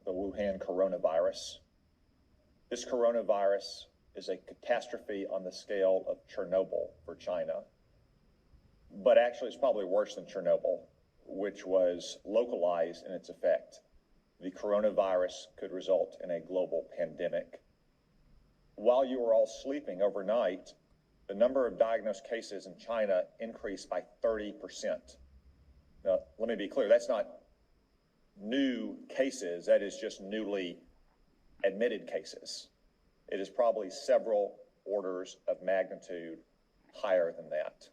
the Wuhan coronavirus. This coronavirus is a catastrophe on the scale of Chernobyl for China. But actually, it's probably worse than Chernobyl, which was localized in its effect. The coronavirus could result in a global pandemic. While you were all sleeping overnight, the number of diagnosed cases in China increased by 30%. Now, let me be clear, that's not new cases, that is just newly admitted cases. It is probably several orders of magnitude higher than that.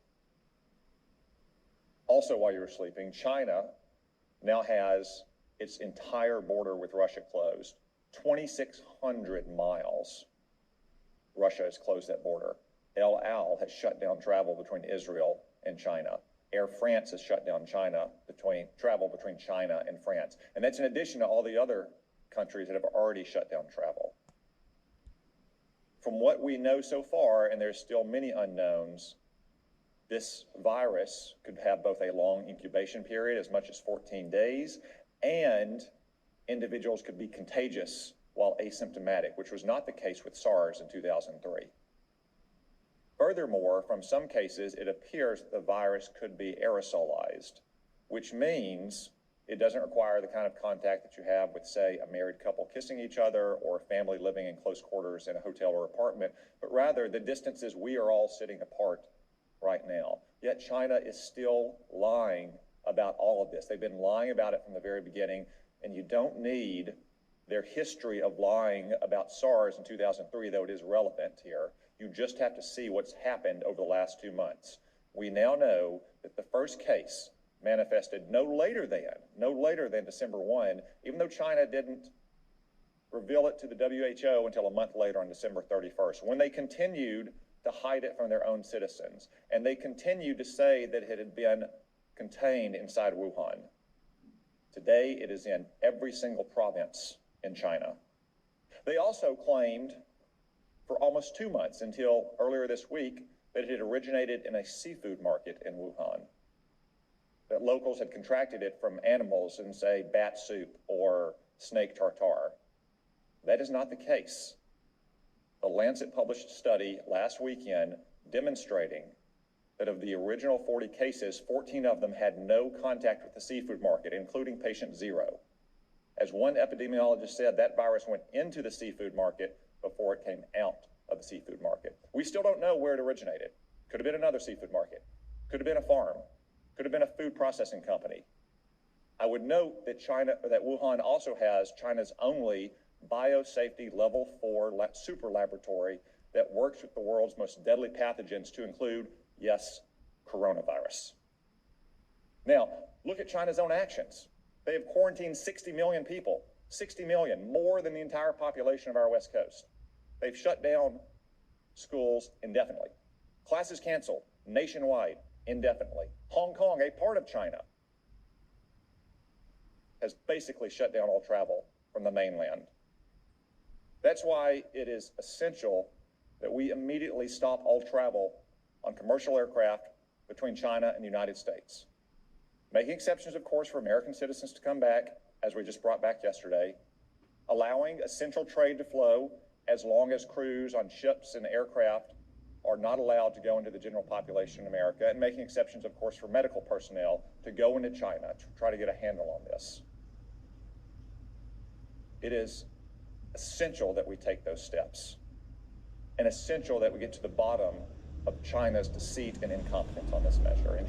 Also, while you were sleeping, China now has its entire border with Russia closed. 2,600 miles, Russia has closed that border. El Al has shut down travel between Israel and China. Air France has shut down travel between China and France. And that's in addition to all the other countries that have already shut down travel. From what we know so far, and there's still many unknowns, this virus could have both a long incubation period, as much as 14 days, and individuals could be contagious while asymptomatic, which was not the case with SARS in 2003. Furthermore, from some cases, it appears that the virus could be aerosolized, which means it doesn't require the kind of contact that you have with, say, a married couple kissing each other or a family living in close quarters in a hotel or apartment, but rather the distances we are all sitting apart right now. Yet China is still lying about all of this. They've been lying about it from the very beginning, and you don't need their history of lying about SARS in 2003, though it is relevant here. You just have to see what's happened over the last 2 months. We now know that the first case manifested no later than December 1, even though China didn't reveal it to the WHO until a month later on December 31st, when they continued to hide it from their own citizens. And they continued to say that it had been contained inside Wuhan. Today, it is in every single province in China. They also claimed for almost 2 months, until earlier this week, that it had originated in a seafood market in Wuhan, that locals had contracted it from animals in, say, bat soup or snake tartare. That is not the case. The Lancet published a study last weekend demonstrating that of the original 40 cases, 14 of them had no contact with the seafood market, including patient 0. As one epidemiologist said, that virus went into the seafood market before it came out of the seafood market. We still don't know where it originated. Could have been another seafood market. Could have been a farm. Could have been a food processing company. I would note that Wuhan also has China's only biosafety level 4 super laboratory that works with the world's most deadly pathogens, to include, yes, coronavirus. Now, look at China's own actions. They have quarantined 60 million people, 60 million, more than the entire population of our West Coast. They've shut down schools indefinitely. Classes canceled nationwide indefinitely. Hong Kong, a part of China, has basically shut down all travel from the mainland. That's why it is essential that we immediately stop all travel on commercial aircraft between China and the United States. Making exceptions, of course, for American citizens to come back, as we just brought back yesterday, allowing essential trade to flow as long as crews on ships and aircraft are not allowed to go into the general population in America, and making exceptions, of course, for medical personnel to go into China to try to get a handle on this. It is essential that we take those steps, and essential that we get to the bottom of China's deceit and incompetence on this measure.